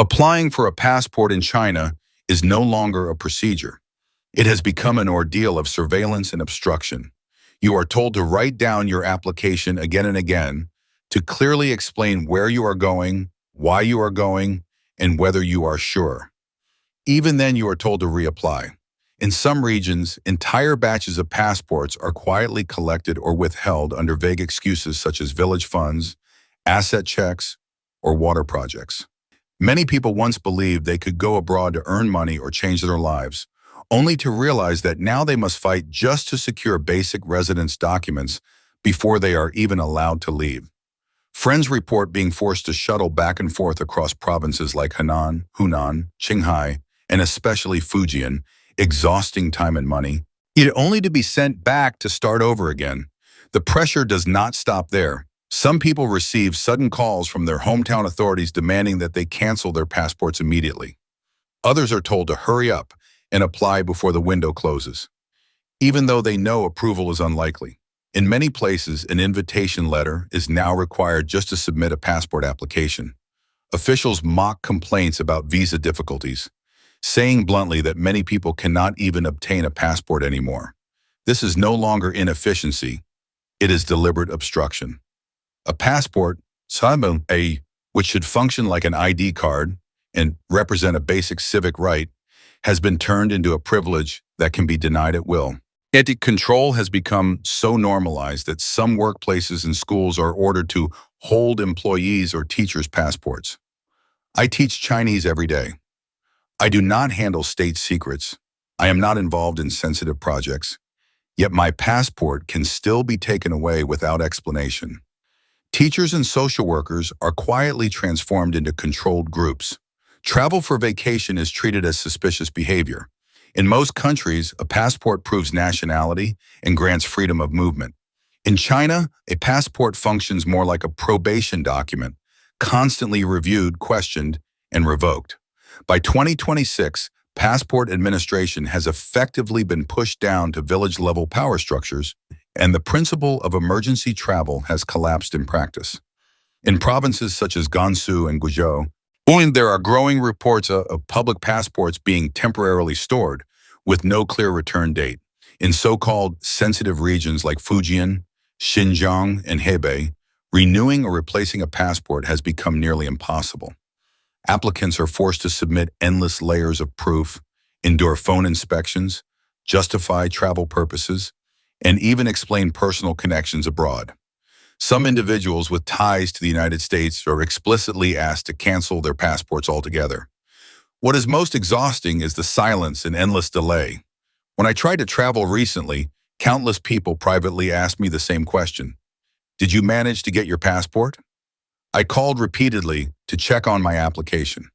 Applying for a passport in China is no longer a procedure. It has become an ordeal of surveillance and obstruction. You are told to write down your application again and again, to clearly explain where you are going, why you are going, and whether you are sure. Even then, you are told to reapply. In some regions, entire batches of passports are quietly collected or withheld under vague excuses such as village funds, asset checks, or water projects. Many people once believed they could go abroad to earn money or change their lives, only to realize that now they must fight just to secure basic residence documents before they are even allowed to leave. Friends report being forced to shuttle back and forth across provinces like Henan, Hunan, Qinghai, and especially Fujian, exhausting time and money, yet only to be sent back to start over again. The pressure does not stop there. Some people receive sudden calls from their hometown authorities demanding that they cancel their passports immediately. Others are told to hurry up and apply before the window closes, even though they know approval is unlikely. In many places, an invitation letter is now required just to submit a passport application. Officials mock complaints about visa difficulties, saying bluntly that many people cannot even obtain a passport anymore. This is no longer inefficiency, it is deliberate obstruction. A passport, which should function like an ID card and represent a basic civic right, has been turned into a privilege that can be denied at will. Yet control has become so normalized that some workplaces and schools are ordered to hold employees' or teachers' passports. I teach Chinese every day. I do not handle state secrets. I am not involved in sensitive projects. Yet my passport can still be taken away without explanation. Teachers and social workers are quietly transformed into controlled groups. Travel for vacation is treated as suspicious behavior. In most countries, a passport proves nationality and grants freedom of movement. In China, a passport functions more like a probation document, constantly reviewed, questioned, and revoked. By 2026, passport administration has effectively been pushed down to village-level power structures, and the principle of emergency travel has collapsed in practice. In provinces such as Gansu and Guizhou, there are growing reports of public passports being temporarily stored with no clear return date. In so-called sensitive regions like Fujian, Xinjiang, and Hebei, renewing or replacing a passport has become nearly impossible. Applicants are forced to submit endless layers of proof, endure phone inspections, justify travel purposes, and even explain personal connections abroad. Some individuals with ties to the United States are explicitly asked to cancel their passports altogether. What is most exhausting is the silence and endless delay. When I tried to travel recently, countless people privately asked me the same question. Did you manage to get your passport? I called repeatedly to check on my application.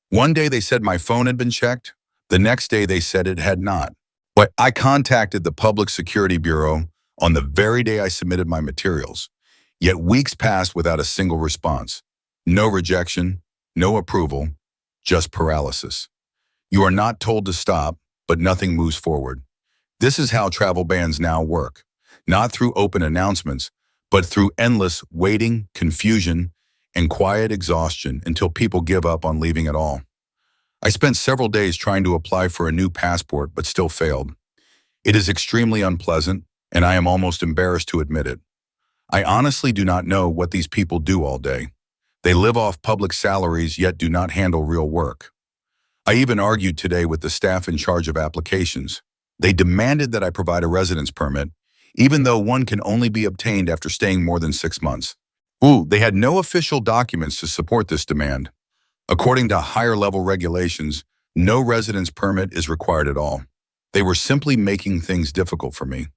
One day they said my phone had been checked. The next day they said it had not. But I contacted the Public Security Bureau on the very day I submitted my materials. Yet weeks passed without a single response. No rejection, no approval, just paralysis. You are not told to stop, but nothing moves forward. This is how travel bans now work, not through open announcements, but through endless waiting, confusion, and quiet exhaustion until people give up on leaving at all. I spent several days trying to apply for a new passport, but still failed. It is extremely unpleasant, and I am almost embarrassed to admit it. I honestly do not know what these people do all day. They live off public salaries yet do not handle real work. I even argued today with the staff in charge of applications. They demanded that I provide a residence permit, even though one can only be obtained after staying more than 6 months. They had no official documents to support this demand. According to higher-level regulations, no residence permit is required at all. They were simply making things difficult for me.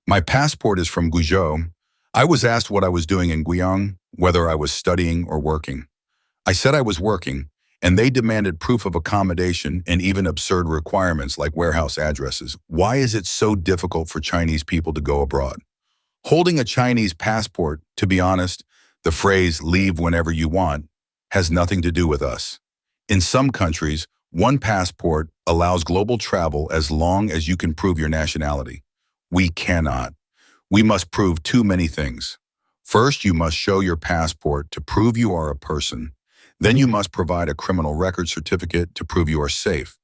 My passport is from Guizhou. I was asked what I was doing in Guiyang, whether I was studying or working. I said I was working, and they demanded proof of accommodation and even absurd requirements like warehouse addresses. Why is it so difficult for Chinese people to go abroad? Holding a Chinese passport, to be honest, the phrase "leave whenever you want" has nothing to do with us. In some countries, one passport allows global travel as long as you can prove your nationality. We cannot. We must prove too many things. First, you must show your passport to prove you are a person. Then you must provide a criminal record certificate to prove you are safe.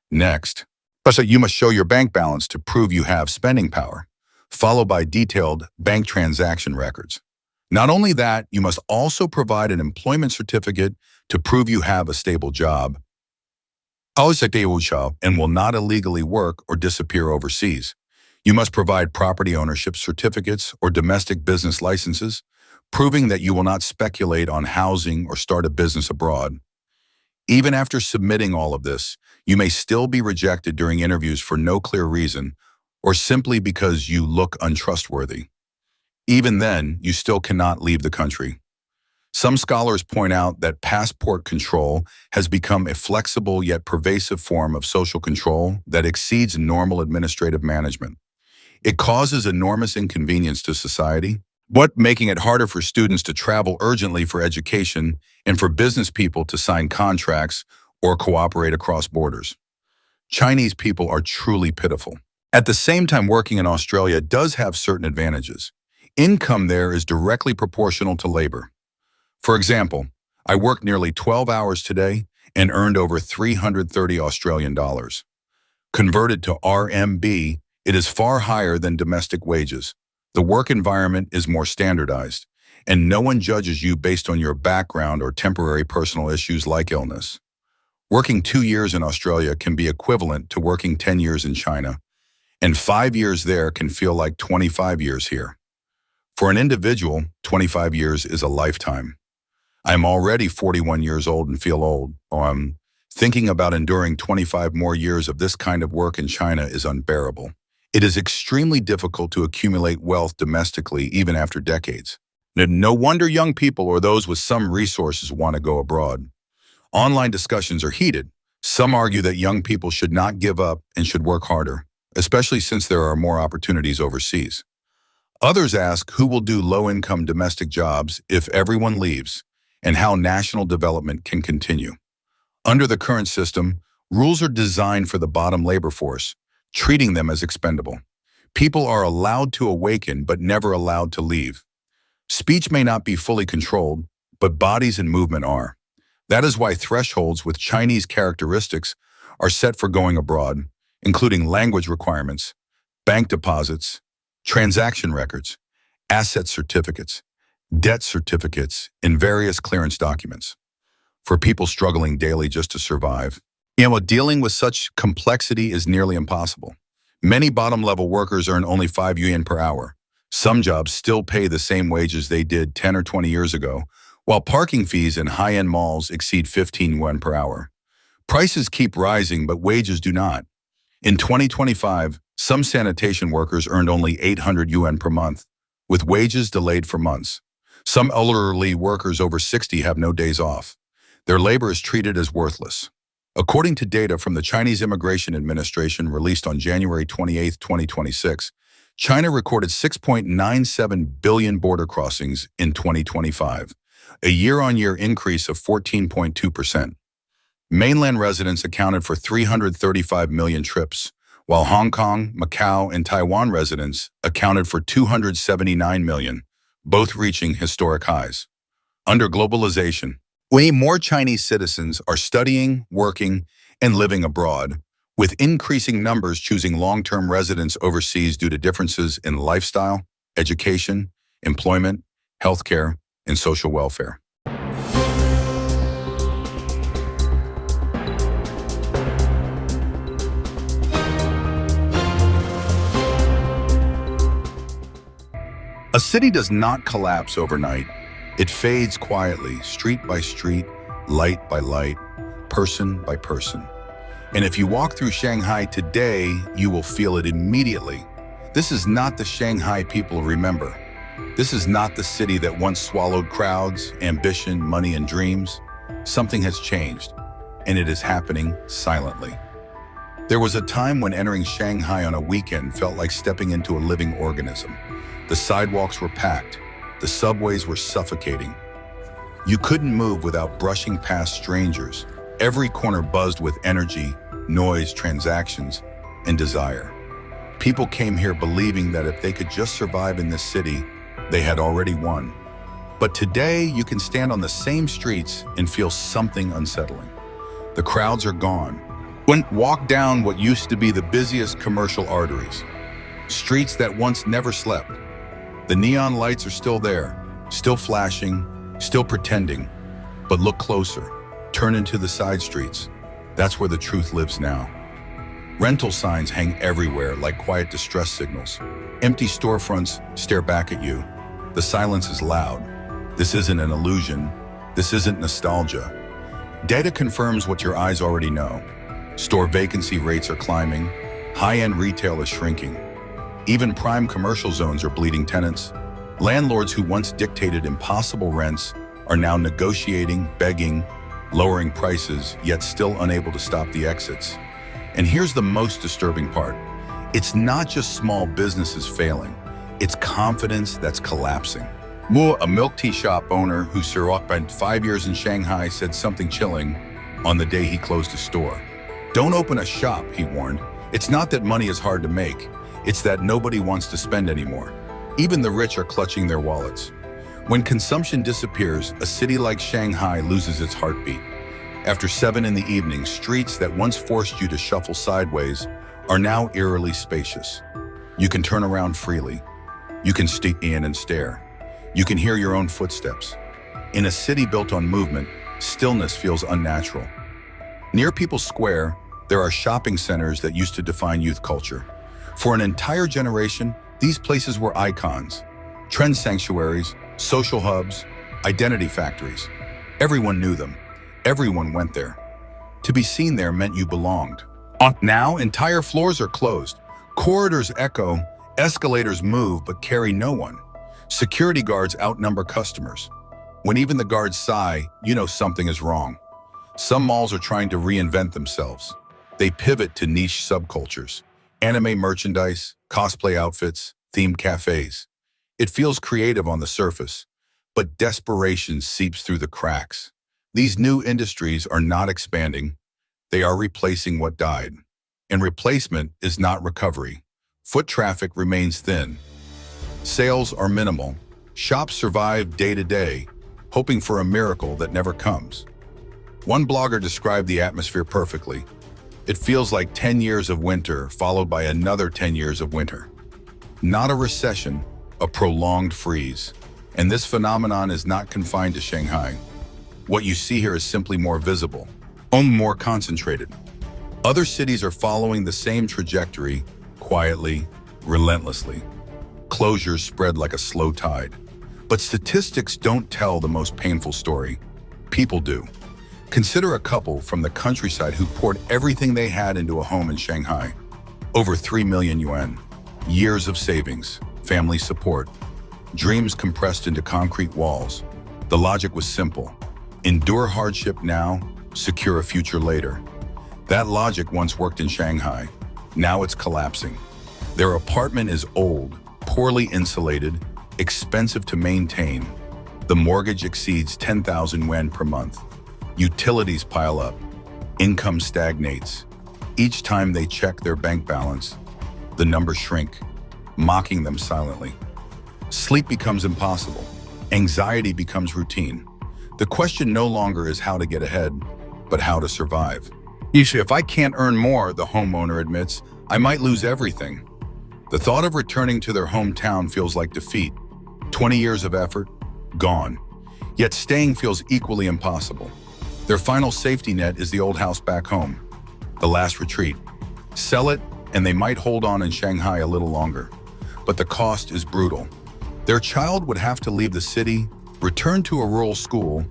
Next, but you must show your bank balance to prove you have spending power, followed by detailed bank transaction records. Not only that, you must also provide an employment certificate to prove you have a stable job and will not illegally work or disappear overseas. You must provide property ownership certificates or domestic business licenses, proving that you will not speculate on housing or start a business abroad. Even after submitting all of this, you may still be rejected during interviews for no clear reason or simply because you look untrustworthy. Even then, you still cannot leave the country. Some scholars point out that passport control has become a flexible yet pervasive form of social control that exceeds normal administrative management. It causes enormous inconvenience to society, making it harder for students to travel urgently for education and for business people to sign contracts or cooperate across borders. Chinese people are truly pitiful. At the same time, working in Australia does have certain advantages. Income there is directly proportional to labor. For example, I worked nearly 12 hours today and earned over 330 Australian dollars. Converted to RMB, it is far higher than domestic wages. The work environment is more standardized, and no one judges you based on your background or temporary personal issues like illness. Working 2 years in Australia can be equivalent to working 10 years in China, and 5 years there can feel like 25 years here. For an individual, 25 years is a lifetime. I'm already 41 years old and feel old. Thinking about enduring 25 more years of this kind of work in China is unbearable. It is extremely difficult to accumulate wealth domestically even after decades. No wonder young people or those with some resources want to go abroad. Online discussions are heated. Some argue that young people should not give up and should work harder, especially since there are more opportunities overseas. Others ask who will do low-income domestic jobs if everyone leaves, and how national development can continue. Under the current system, rules are designed for the bottom labor force, treating them as expendable. People are allowed to awaken but never allowed to leave. Speech may not be fully controlled, but bodies and movement are. That is why thresholds with Chinese characteristics are set for going abroad, including language requirements, bank deposits, transaction records, asset certificates, debt certificates, and various clearance documents. For people struggling daily just to survive, dealing with such complexity is nearly impossible. Many bottom-level workers earn only 5 yuan per hour. Some jobs still pay the same wages they did 10 or 20 years ago, while parking fees in high-end malls exceed 15 yuan per hour. Prices keep rising, but wages do not. In 2025, some sanitation workers earned only 800 yuan per month, with wages delayed for months. Some elderly workers over 60 have no days off. Their labor is treated as worthless. According to data from the Chinese Immigration Administration released on January 28, 2026, China recorded 6.97 billion border crossings in 2025, a year-on-year increase of 14.2%. Mainland residents accounted for 335 million trips, while Hong Kong, Macau, and Taiwan residents accounted for 279 million, both reaching historic highs. Under globalization, more Chinese citizens are studying, working, and living abroad, with increasing numbers choosing long-term residence overseas due to differences in lifestyle, education, employment, healthcare, and social welfare. A city does not collapse overnight. It fades quietly, street by street, light by light, person by person. And if you walk through Shanghai today, you will feel it immediately. This is not the Shanghai people remember. This is not the city that once swallowed crowds, ambition, money, and dreams. Something has changed, and it is happening silently. There was a time when entering Shanghai on a weekend felt like stepping into a living organism. The sidewalks were packed. The subways were suffocating. You couldn't move without brushing past strangers. Every corner buzzed with energy, noise, transactions, and desire. People came here believing that if they could just survive in this city, they had already won. But today, you can stand on the same streets and feel something unsettling. The crowds are gone. Walk down what used to be the busiest commercial arteries. Streets that once never slept. The neon lights are still there, still flashing, still pretending. But look closer. Turn into the side streets. That's where the truth lives now. Rental signs hang everywhere like quiet distress signals. Empty storefronts stare back at you. The silence is loud. This isn't an illusion. This isn't nostalgia. Data confirms what your eyes already know. Store vacancy rates are climbing. High-end retail is shrinking. Even prime commercial zones are bleeding tenants. Landlords who once dictated impossible rents are now negotiating, begging, lowering prices, yet still unable to stop the exits. And here's the most disturbing part. It's not just small businesses failing. It's confidence that's collapsing. Mu, a milk tea shop owner who spent 5 years in Shanghai, said something chilling on the day he closed his store. Don't open a shop, he warned. It's not that money is hard to make. It's that nobody wants to spend anymore. Even the rich are clutching their wallets. When consumption disappears, a city like Shanghai loses its heartbeat. After 7 in the evening, streets that once forced you to shuffle sideways are now eerily spacious. You can turn around freely. You can stick in and stare. You can hear your own footsteps. In a city built on movement, stillness feels unnatural. Near People's Square, there are shopping centers that used to define youth culture. For an entire generation, these places were icons, trend sanctuaries, social hubs, identity factories. Everyone knew them. Everyone went there. To be seen there meant you belonged. Now, entire floors are closed. Corridors echo, escalators move but carry no one. Security guards outnumber customers. When even the guards sigh, you know something is wrong. Some malls are trying to reinvent themselves. They pivot to niche subcultures. Anime merchandise, cosplay outfits, themed cafes. It feels creative on the surface, but desperation seeps through the cracks. These new industries are not expanding. They are replacing what died. And replacement is not recovery. Foot traffic remains thin. Sales are minimal. Shops survive day to day, hoping for a miracle that never comes. One blogger described the atmosphere perfectly. It feels like 10 years of winter followed by another 10 years of winter. Not a recession, a prolonged freeze. And this phenomenon is not confined to Shanghai. What you see here is simply more visible, only more concentrated. Other cities are following the same trajectory, quietly, relentlessly. Closures spread like a slow tide. But statistics don't tell the most painful story. People do. Consider a couple from the countryside who poured everything they had into a home in Shanghai. Over 3 million yuan. Years of savings, family support, dreams compressed into concrete walls. The logic was simple. Endure hardship now, secure a future later. That logic once worked in Shanghai. Now it's collapsing. Their apartment is old, poorly insulated, expensive to maintain. The mortgage exceeds 10,000 yuan per month. Utilities pile up. Income stagnates. Each time they check their bank balance, the numbers shrink, mocking them silently. Sleep becomes impossible. Anxiety becomes routine. The question no longer is how to get ahead, but how to survive. If I can't earn more, the homeowner admits, I might lose everything. The thought of returning to their hometown feels like defeat. 20 years of effort, gone. Yet staying feels equally impossible. Their final safety net is the old house back home, the last retreat. Sell it, and they might hold on in Shanghai a little longer. But the cost is brutal. Their child would have to leave the city, return to a rural school,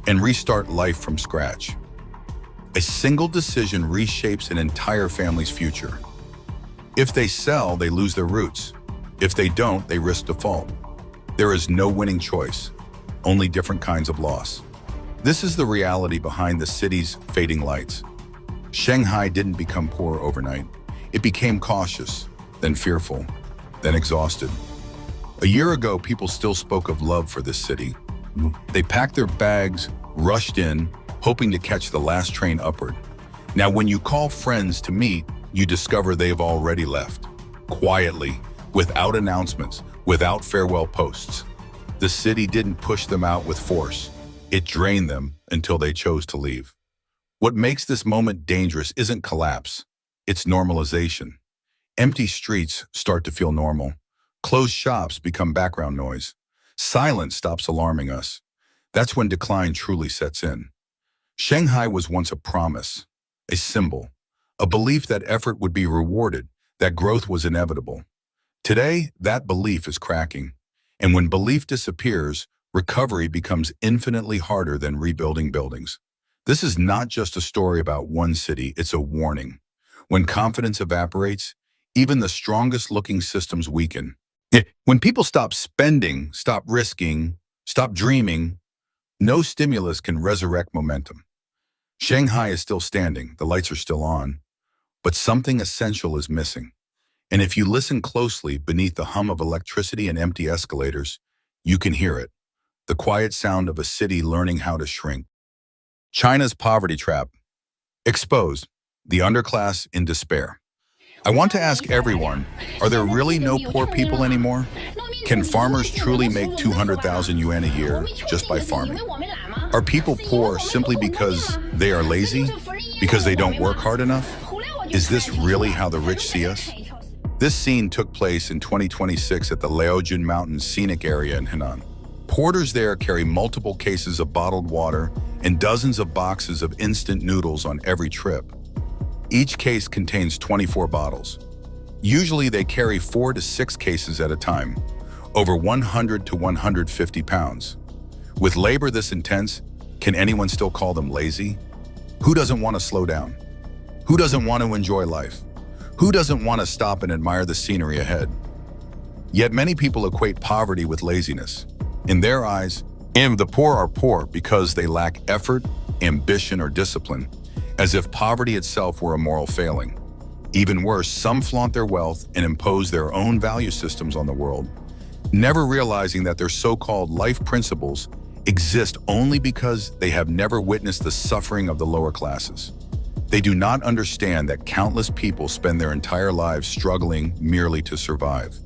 and restart life from scratch. A single decision reshapes an entire family's future. If they sell, they lose their roots. If they don't, they risk default. There is no winning choice, only different kinds of loss. This is the reality behind the city's fading lights. Shanghai didn't become poor overnight. It became cautious, then fearful, then exhausted. A year ago, people still spoke of love for this city. They packed their bags, rushed in, hoping to catch the last train upward. Now, when you call friends to meet, you discover they've already left. Quietly, without announcements, without farewell posts. The city didn't push them out with force. It drained them until they chose to leave. What makes this moment dangerous isn't collapse. It's normalization. Empty streets start to feel normal. Closed shops become background noise. Silence stops alarming us. That's when decline truly sets in. Shanghai was once a promise, a symbol, a belief that effort would be rewarded, that growth was inevitable. Today, that belief is cracking. And when belief disappears, recovery becomes infinitely harder than rebuilding buildings. This is not just a story about one city, it's a warning. When confidence evaporates, even the strongest looking systems weaken. When people stop spending, stop risking, stop dreaming, no stimulus can resurrect momentum. Shanghai is still standing, the lights are still on, but something essential is missing. And if you listen closely beneath the hum of electricity and empty escalators, you can hear it, the quiet sound of a city learning how to shrink. China's poverty trap. Exposed, the underclass in despair. I want to ask everyone, are there really no poor people anymore? Can farmers truly make 200,000 yuan a year just by farming? Are people poor simply because they are lazy? Because they don't work hard enough? Is this really how the rich see us? This scene took place in 2026 at the Liaojun Mountains scenic area in Henan. Porters there carry multiple cases of bottled water and dozens of boxes of instant noodles on every trip. Each case contains 24 bottles. Usually they carry 4 to 6 cases at a time, over 100 to 150 pounds. With labor this intense, can anyone still call them lazy? Who doesn't want to slow down? Who doesn't want to enjoy life? Who doesn't want to stop and admire the scenery ahead? Yet many people equate poverty with laziness. In their eyes, the poor are poor because they lack effort, ambition, or discipline, as if poverty itself were a moral failing. Even worse, some flaunt their wealth and impose their own value systems on the world, never realizing that their so-called life principles exist only because they have never witnessed the suffering of the lower classes. They do not understand that countless people spend their entire lives struggling merely to survive.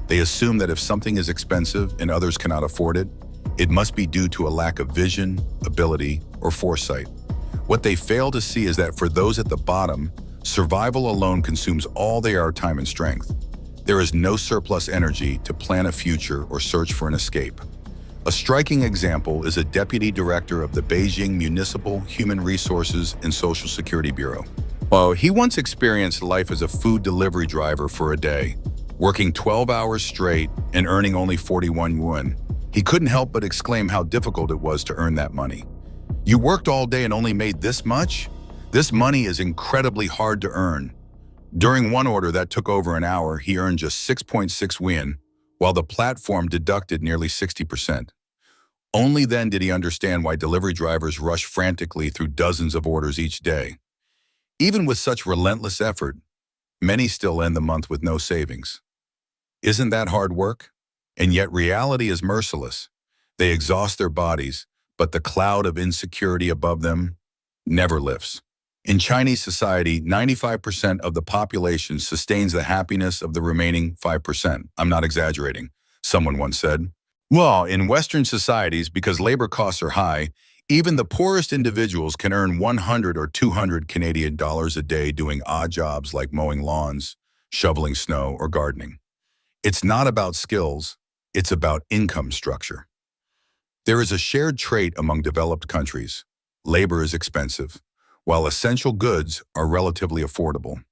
They assume that if something is expensive and others cannot afford it, it must be due to a lack of vision, ability, or foresight. What they fail to see is that for those at the bottom, survival alone consumes all their time and strength. There is no surplus energy to plan a future or search for an escape. A striking example is a deputy director of the Beijing Municipal Human Resources and Social Security Bureau. He once experienced life as a food delivery driver for a day, working 12 hours straight and earning only 41 yuan. He couldn't help but exclaim how difficult it was to earn that money. You worked all day and only made this much? This money is incredibly hard to earn. During one order that took over an hour, he earned just 6.6 yuan, while the platform deducted nearly 60%. Only then did he understand why delivery drivers rush frantically through dozens of orders each day. Even with such relentless effort, many still end the month with no savings. Isn't that hard work? And yet reality is merciless. They exhaust their bodies, but the cloud of insecurity above them never lifts. In Chinese society, 95% of the population sustains the happiness of the remaining 5%. I'm not exaggerating, someone once said. In Western societies, because labor costs are high, even the poorest individuals can earn 100 or 200 Canadian dollars a day doing odd jobs like mowing lawns, shoveling snow, or gardening. It's not about skills, it's about income structure. There is a shared trait among developed countries. Labor is expensive, while essential goods are relatively affordable.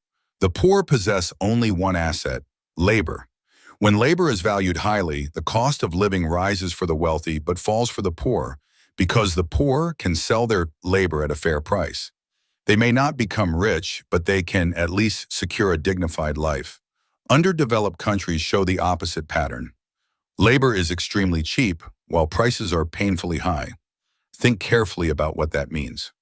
The poor possess only one asset, labor. When labor is valued highly, the cost of living rises for the wealthy but falls for the poor, because the poor can sell their labor at a fair price. They may not become rich, but they can at least secure a dignified life. Underdeveloped countries show the opposite pattern. Labor is extremely cheap, while prices are painfully high. Think carefully about what that means.